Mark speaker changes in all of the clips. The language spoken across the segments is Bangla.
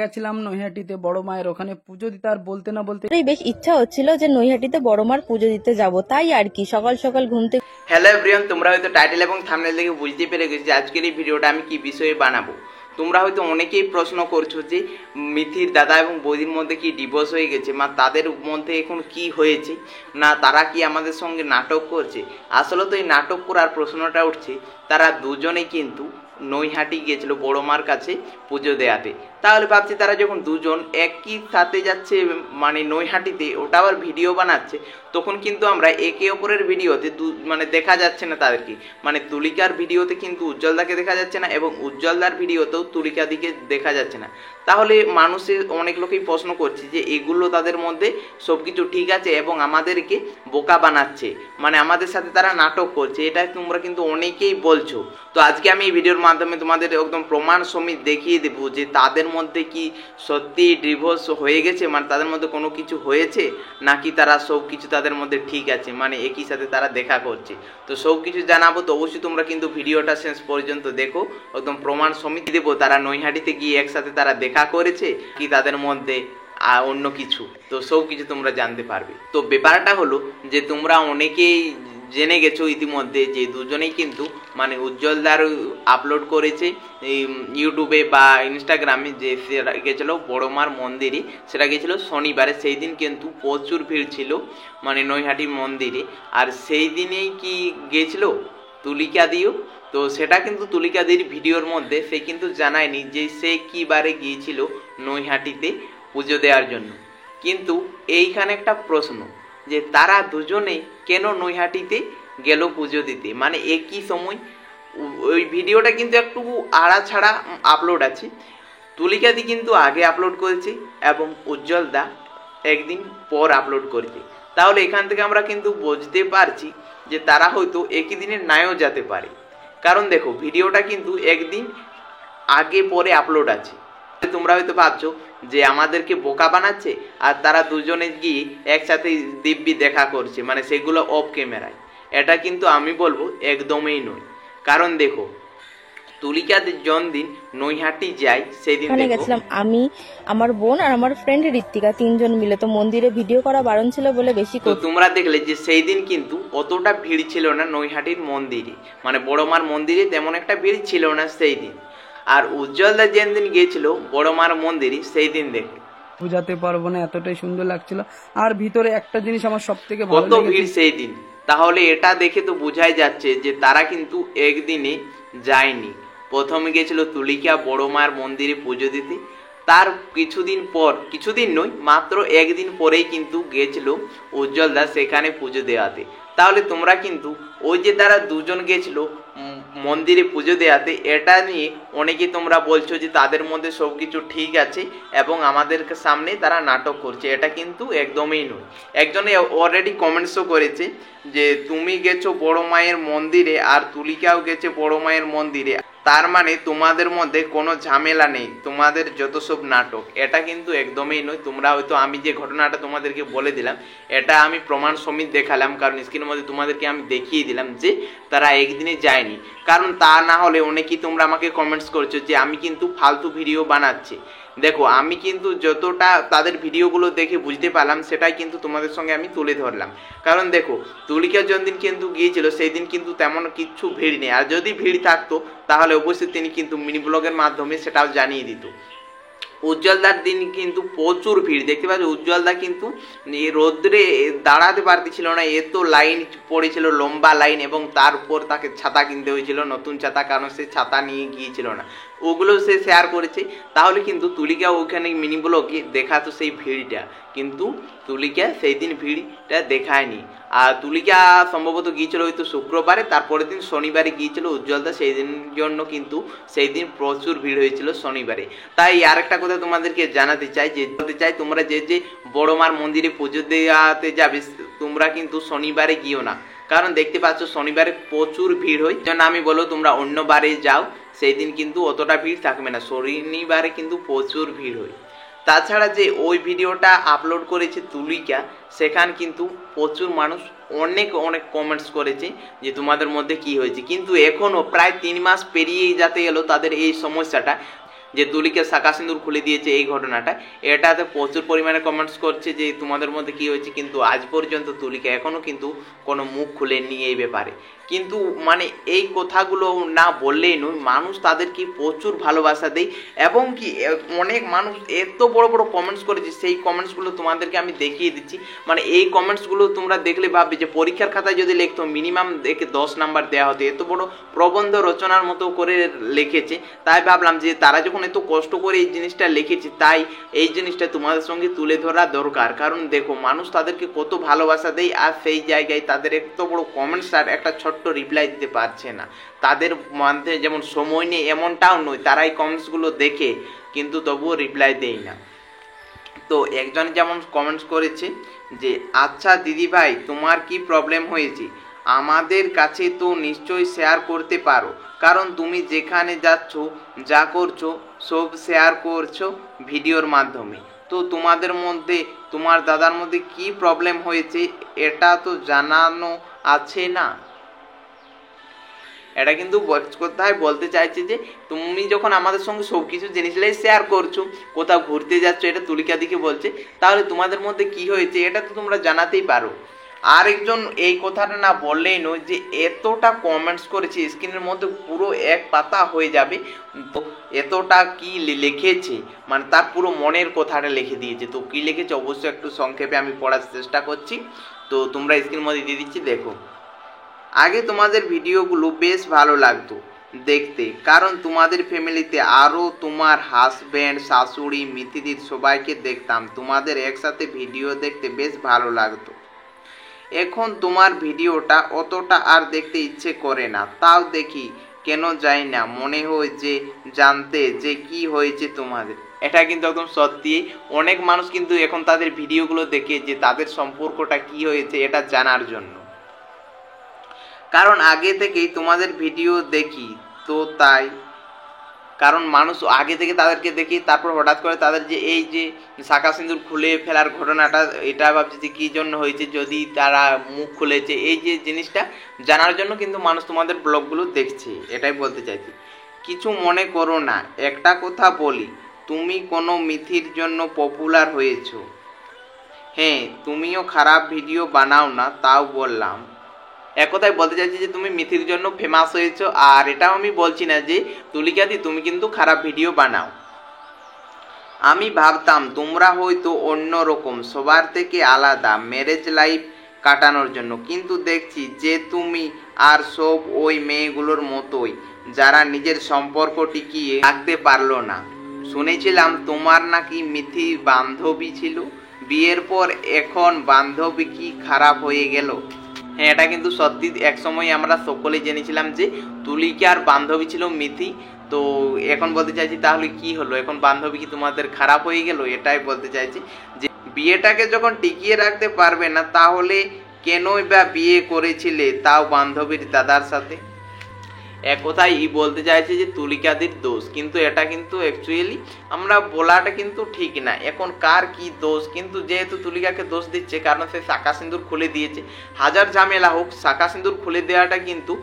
Speaker 1: গেছিলাম নৈহাটিতে বড় মায়ের ওখানে পুজো দিতে, আর বলতে না বলতে
Speaker 2: বেশ ইচ্ছা হচ্ছিল যে নৈহাটিতে বড় মার পুজো দিতে যাব, তাই আর কি সকাল সকাল ঘুম থেকে।
Speaker 3: হ্যালো এভরিওয়ান, তোমরা হয়তো টাইটেল এবং থাম্বনেল দেখে বুঝতে পেরে গেছো যে আজকের এই ভিডিওটা আমি কি বিষয়ে বানাবো। তোমরা হয়তো অনেকেই প্রশ্ন করছো যে মিথির দাদা এবং বৌদির মধ্যে কি ডিভোর্স হয়ে গেছে, তাদের মধ্যে এখন কি হয়েছে, না তারা কি আমাদের সঙ্গে নাটক করছে। আসলে তো এই নাটক করার প্রশ্নটা উঠছে, তারা দুজনেই কিন্তু নৈহাটি গিয়েছিল বড় মার কাছে পুজো দেয়াতে। তাহলে ভাবছি তারা যখন দুজন একই সাথে যাচ্ছে নৈহাটিতে, ওটা আবার ভিডিও বানাচ্ছে, তখন কিন্তু আমরা একে অপরের ভিডিওতে দেখা যাচ্ছে না তাদেরকে। তুলিকার ভিডিওতে কিন্তু উজ্জ্বলদাকে দেখা যাচ্ছে না, এবং উজ্জ্বলদার ভিডিওতেও তুলিকাদিকে দেখা যাচ্ছে না। তাহলে মানুষের অনেক লোকেই প্রশ্ন করছে যে এগুলো তাদের মধ্যে সব কিছু ঠিক আছে এবং আমাদেরকে বোকা বানাচ্ছে, আমাদের সাথে তারা নাটক করছে, এটা তোমরা কিন্তু অনেকেই বলছো। তো আজকে আমি এই ভিডিওর মাধ্যমে তোমাদের একদম প্রমাণ সমেত দেখিয়ে দেবো যে তাদের মধ্যে কি সত্যি ডিভোর্স হয়ে গেছে, তাদের মধ্যে কোনো কিছু হয়েছে, নাকি তারা সব কিছু তাদের মধ্যে ঠিক আছে, একই সাথে তারা দেখা করছে। তো সব কিছু জানাবো, তো অবশ্যই তোমরা কিন্তু ভিডিওটা শেষ পর্যন্ত দেখো, একদম প্রমাণ সমেত দেবো তারা নৈহাটিতে গিয়ে একসাথে তারা দেখা করেছে কি তাদের মধ্যে অন্য কিছু। তো সব কিছু তোমরা জানতে পারবে। তো ব্যাপারটা হলো যে তোমরা অনেকেই জেনে গেছো ইতিমধ্যে যে দুজনেই কিন্তু উজ্জ্বলদার আপলোড করেছে ইউটিউবে বা ইনস্টাগ্রামে, যে সেটা গেছিলো বড় মার মন্দিরে, সেটা গেছিলো শনিবারে। সেই দিন কিন্তু প্রচুর ভিড় ছিল নৈহাটি মন্দিরে। আর সেই দিনেই কি গেছিল তুলিকা দিও, তো সেটা কিন্তু তুলিকাদির ভিডিওর মধ্যে সে কিন্তু জানায়নি যে সে কি বারে গিয়েছিল নৈহাটিতে পুজো দেওয়ার জন্য। কিন্তু এইখানে একটা প্রশ্ন যে তারা দুজনেই কেন নৈহাটিতে গেল পুজো দিতে, একই সময়। ওই ভিডিওটা কিন্তু একটু আড়া ছাড়া আপলোড আছে। তুলিকাদি কিন্তু আগে আপলোড করেছে এবং উজ্জ্বলদা একদিন পর আপলোড করেছে। তাহলে এখান থেকে আমরা কিন্তু বুঝতে পারছি যে তারা হয়তো একই দিনে নাও যেতে পারে, কারণ দেখো ভিডিওটা কিন্তু একদিন আগে পরে আপলোড আছে। তোমরা হয়তো ভাবছো যে আমাদেরকে বোকা বানাচ্ছে আর তারা দুজনে গিয়ে একসাথে দিব্যি দেখা করছে, সেগুলো অফ ক্যামেরায়। এটা কিন্তু আমি বলবো একদমই নয়। কারণ দেখো তুলিকা জন্মদিন নৈহাটি যাই, সেদিন
Speaker 2: গেছিলাম আমি, আমার বোন আর আমার ফ্রেন্ড ঋত্বিকা, তিনজন মিলে। তো মন্দিরে ভিডিও করা বারণ ছিল বলে বেশি।
Speaker 3: তো তোমরা দেখলে যে সেই দিন কিন্তু অতটা ভিড় ছিল না নৈহাটির মন্দিরে, বড় মার মন্দিরে তেমন একটা ভিড় ছিল না সেই দিন। আর উজ্জ্বলদা যেদিন গিয়েছিল বড় মার মন্দিরে, সেই দিন দেখো
Speaker 1: বুঝাতে পারবো না, এতটাই সুন্দর লাগছিল। আর ভিতরে একটা জিনিস আমার সব থেকে
Speaker 3: কত ভিড় সেই দিন। তাহলে এটা দেখে তো বোঝাই যাচ্ছে যে তারা কিন্তু একদিনে যায়নি। প্রথমে গেছিল তুলিকা বড় মার মন্দিরে পুজো দিতে, তার কিছুদিন নয় মাত্র একদিন পরেই কিন্তু গেছিল উজ্জ্বলদা সেখানে পুজো দেওয়াতে। তাহলে তোমরা কিন্তু ওই যে তারা দুজন গেছিল মন্দিরে পুজো দেওয়াতে, এটা নিয়ে অনেকে তোমরা বলছো যে তাদের মধ্যে সব কিছু ঠিক আছে এবং আমাদের সামনে তারা নাটক করছে। এটা কিন্তু একদমই নয়। একজনে অলরেডি কমেন্টসও করেছে যে তুমি গেছো বড় মায়ের মন্দিরে আর তুলিকাও গেছে বড় মায়ের মন্দিরে, তার তোমাদের মধ্যে কোনো ঝামেলা নেই, তোমাদের যত সব নাটক। এটা কিন্তু একদমই নয়। তোমরা হয়তো আমি যে ঘটনাটা তোমাদেরকে বলে দিলাম, এটা আমি প্রমাণ সমেত দেখালাম, কারণ স্ক্রিনের মধ্যে তোমাদেরকে আমি দেখিয়ে দিলাম যে তারা একদিনে যায়নি। কারণ তা না হলে অনেকেই তোমরা আমাকে কমেন্টস করছো যে আমি কিন্তু ফালতু ভিডিও বানাচ্ছি। দেখো আমি কিন্তু যতটা তাদের ভিডিওগুলো দেখে বুঝতে পারলাম সেটাই কিন্তু তোমাদের সঙ্গে আমি তুলে ধরলাম। কারণ দেখো তুলিকার জন্মদিন কিন্তু গিয়েছিল, সেই দিন কিন্তু তেমন কিছু ভিড় নেই। আর যদি ভিড় থাকতো তাহলে অবশ্যই তিনি কিন্তু মিনি ব্লগের মাধ্যমে সেটাও জানিয়ে দিত। উজ্জ্বলদার দিন কিন্তু প্রচুর ভিড় দেখতে পাচ্ছি। উজ্জ্বলদা কিন্তু রোদ্রে দাঁড়াতে পারতেছিল না, এত লাইন পড়েছিল, লম্বা লাইন, এবং তারপর তাকে ছাতা কিনতে হয়েছিল, নতুন ছাতা, কারণ সে ছাতা নিয়ে গিয়েছিল না। ওগুলো সে শেয়ার করেছে। তাহলে কিন্তু তুলিকা ওখানে মিনি ব্লগে দেখাতো সেই ভিড়টা, কিন্তু তুলিকা সেই দিন ভিড়টা দেখায়নি। আর তুলিকা সম্ভবত গিয়েছিল হয়তো শুক্রবারে, তারপরের দিন শনিবারে গিয়েছিল উজ্জ্বলদা, সেই দিন জন্য কিন্তু সেই দিন প্রচুর ভিড় হয়েছিল শনিবারে। তাই আর একটা কথা তোমাদেরকে জানাতে চাই তোমরা যে বড় মার মন্দিরে পুজো দেওয়াতে যাবে, তোমরা কিন্তু শনিবারে গিয়েও না, কারণ দেখতে পাচ্ছ শনিবারে প্রচুর ভিড় হয়। যেন আমি বলো তোমরা অন্য বারে যাও, সেই দিন কিন্তু অতটা ভিড় থাকবে না, শনিবারে কিন্তু প্রচুর ভিড় হয়। তাছাড়া যে ওই ভিডিওটা আপলোড করেছে তুলিকা, সেখানে কিন্তু প্রচুর মানুষ অনেক কমেন্টস করেছে যে তোমাদের মধ্যে কি হয়েছে। কিন্তু এখনও প্রায় 3 মাস পেরিয়ে যেতে গেল তাদের এই সমস্যাটা। যে তুলিকে শাঁখা সিঁদুর খুলে দিয়েছে এই ঘটনাটা, এটাতে প্রচুর পরিমাণে কমেন্টস করছে যে তোমাদের মধ্যে কি হয়েছে, কিন্তু আজ পর্যন্ত তুলিকা এখনও কিন্তু কোনো মুখ খুলেনি এই ব্যাপারে। কিন্তু মানে এই কথাগুলো না বললেই নয়, মানুষ তাদেরকে প্রচুর ভালোবাসা দেয় এবং কি অনেক মানুষ এত বড় বড় কমেন্টস করেছে, সেই কমেন্টসগুলো তোমাদেরকে আমি দেখিয়ে দিচ্ছি। মানে এই কমেন্টসগুলো তোমরা দেখলে ভাববে যে পরীক্ষার খাতায় যদি লিখতো মিনিমাম দেখে 10 নাম্বার দেওয়া হতো, এত বড় প্রবন্ধ রচনার মতো করে লিখেছে। তাই ভাবলাম যে তারা যখন এত কষ্ট করে এই জিনিসটা লিখেছে, তাই এই জিনিসটা তোমাদের সঙ্গে তুলে ধরা দরকার। কারণ দেখো মানুষ তাদেরকে কত ভালোবাসা দেয়, আর সেই জায়গায় তাদের এত বড় কমেন্টস আর একটা ছোট্ট রিপ্লাই দিতে পারছে না। তাদের মধ্যে যেমন সময় নেই এমনটাও নয়, তারা এই কমেন্টসগুলো দেখে কিন্তু তবুও রিপ্লাই দেয় না। তো একজন যেমন কমেন্টস করেছে যে আচ্ছা দিদি ভাই তোমার কি প্রবলেম হয়েছে, আমাদের কাছে তো নিশ্চয়ই শেয়ার করতে পারো, কারণ তুমি যেখানে যাচ্ছ যা করছো সব শেয়ার করছো ভিডিওর মাধ্যমে। তো তোমাদের মধ্যে তোমার দাদার মধ্যে কি প্রবলেম হয়েছে এটা তো জানানো আছে না। এটা কিন্তু কোথায় বলতে চাইছে যে তুমি যখন আমাদের সঙ্গে সব কিছু জিনিসগুলাই শেয়ার করছো, কোথাও ঘুরতে যাচ্ছ, এটা তুলিকা দিকে বলছে, তাহলে তোমাদের মধ্যে কি হয়েছে এটা তো তোমরা জানাতেই পারো। আরেকজন এই কথাটা না বললেই নয় যে এতটা কমেন্টস করেছে, স্ক্রিনের মধ্যে পুরো এক পাতা হয়ে যাবে। তো এতটা কি লিখেছে, মানে তার পুরো মনের কথাটা লিখে দিয়েছে। তো কি লিখেছে অবশ্যই একটু সংক্ষেপে আমি পড়ার চেষ্টা করছি, তো তোমরা স্ক্রিনের মধ্যে দিয়ে দিচ্ছি দেখো। আগে তোমাদের ভিডিওগুলো বেশ ভালো লাগতো দেখতে, কারণ তোমাদের ফ্যামিলিতে আরও তোমার হাজব্যান্ড, শাশুড়ি, মিথিদির সবাইকে দেখতাম, তোমাদের একসাথে ভিডিও দেখতে বেশ ভালো লাগতো। এখন তোমার ভিডিওটা অতটা আর দেখতে ইচ্ছে করে না, তাও দেখি কেন যাই না, মনে হয় যে জানতে যে কি হয়েছে তোমাদের। এটা কিন্তু একদম সত্যি, অনেক মানুষ কিন্তু এখন তাদের ভিডিওগুলো দেখে যে তাদের সম্পর্কটা কি হয়েছে এটা জানার জন্য, কারণ আগে থেকেই তোমাদের ভিডিও দেখি তো তাই। কারণ মানুষ আগে থেকে তাদেরকে দেখি, তারপর হঠাৎ করে তাদের যে এই যে শাঁখা সিঁদুর খুলে ফেলার ঘটনাটা, এটা ভাবছে যে কী জন্য হয়েছে, যদি তারা মুখ খুলেছে, এই যে জিনিসটা জানার জন্য কিন্তু মানুষ তোমাদের ব্লগগুলো দেখছে। এটাই বলতে চাইছি। কিছু মনে করো না, একটা কথা বলি, তুমি কোনো মিথির জন্য পপুলার হয়েছো। হ্যাঁ, তুমিও খারাপ ভিডিও বানাও না, তাও বললাম। এক কথায় বলতে চাইছি যে তুমি মিথির জন্য ফেমাস হয়েছো, আর এটাও আমি বলছি না যে তুলিকাদি তুমি কিন্তু খারাপ ভিডিও বানাও। আমি ভাবতাম তোমরা হয়তো অন্যরকম, সবার থেকে আলাদা, ম্যারেজ লাইফ কাটানোর জন্য, কিন্তু দেখছি যে তুমি আর সব ওই মেয়েগুলোর মতোই, যারা নিজের সম্পর্ক টিকিয়ে রাখতে পারলো না। শুনেছিলাম তোমার নাকি মিথি বান্ধবী ছিল, বিয়ের পর এখন বান্ধবী কি খারাপ হয়ে গেল? হ্যাঁ, এটা কিন্তু সত্যি, একসময় আমরা সকলেই জেনেছিলাম যে তুলিকার বান্ধবী ছিল মিথি। তো এখন বলতে চাইছি তাহলে কি হলো, এখন বান্ধবী কি তোমাদের খারাপ হয়ে গেল? এটাই বলতে চাইছি যে বিয়েটাকে যখন টিকিয়ে রাখতে পারবে না, তাহলে কেনই বা বিয়ে করেছিলে, তাও বান্ধবীর দাদার সাথে। এক কথায় বলতে চাইছে যে তুলিকাদের দোষ, কিন্তু এটা কিন্তু অ্যাকচুয়ালি আমরা বলাটা কিন্তু ঠিক না। এখন কার কি দোষ, কিন্তু যেহেতু তুলিকাকে দোষ দিচ্ছে কারণ সে শাঁখা সিঁদুর খুলে দিয়েছে, হাজার ঝামেলা হোক, শাঁখা সিঁদুর খুলে দেওয়াটা কিন্তু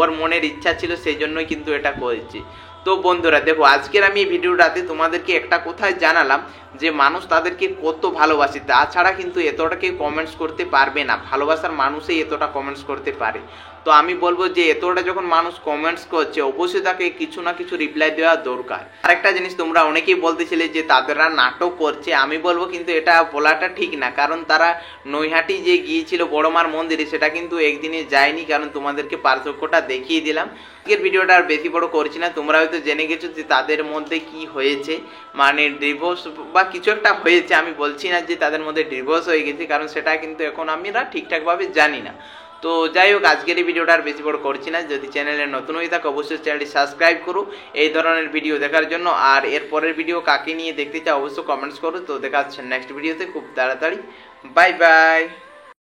Speaker 3: ওর মনের ইচ্ছা ছিল, সেই জন্যই কিন্তু এটা করেছে। তো বন্ধুরা দেখো, আজকের আমি এই ভিডিওটাতে তোমাদেরকে একটা কথাই জানালাম যে মানুষ তাদেরকে কত ভালোবাসে, তাছাড়া কিন্তু এতটা কেউ কমেন্টস করতে পারবে না, ভালোবাসার মানুষই এতটা কমেন্টস করতে পারে। তো আমি বলবো যে এতটা যখন মানুষ কমেন্টস করছে, অবশ্যই তাকে কিছু না কিছু রিপ্লাই দেওয়া দরকার। আরেকটা জিনিস, তোমরা অনেকেই বলতেছিলে যে তাদেরা নাটক করছে, আমি বলবো কিন্তু এটা বলাটা ঠিক না, কারণ তারা নৈহাটি যে গিয়েছিল বড়মার মন্দিরে, সেটা কিন্তু একদিনে যায়নি, কারণ তোমাদেরকে পার্থক্যটা দেখিয়ে দিলাম। আজকের ভিডিওটা আর বেশি বড় করছি না, তোমরা হয়তো জেনে গেছো যে তাদের মধ্যে কি হয়েছে, মানে ডিভোর্স বা কিছু একটা হয়েছে। আমি বলছি না যে তাদের মধ্যে ডিভোর্স হয়ে গেছে, কারণ সেটা কিন্তু এখন আমরা ঠিকঠাকভাবে জানি না। তো যাই হোক, আজকের এই ভিডিওটা আর বেশি বড় করছি না। যদি চ্যানেলে নতুন হয়ে থাকে অবশ্যই চ্যানেলটি সাবস্ক্রাইব করো এই ধরনের ভিডিও দেখার জন্য, আর এর পরের ভিডিও কাকে নিয়ে দেখতে চাও অবশ্যই কমেন্টস করো। তো দেখা হচ্ছে নেক্সট ভিডিওতে খুব তাড়াতাড়ি। Bye bye.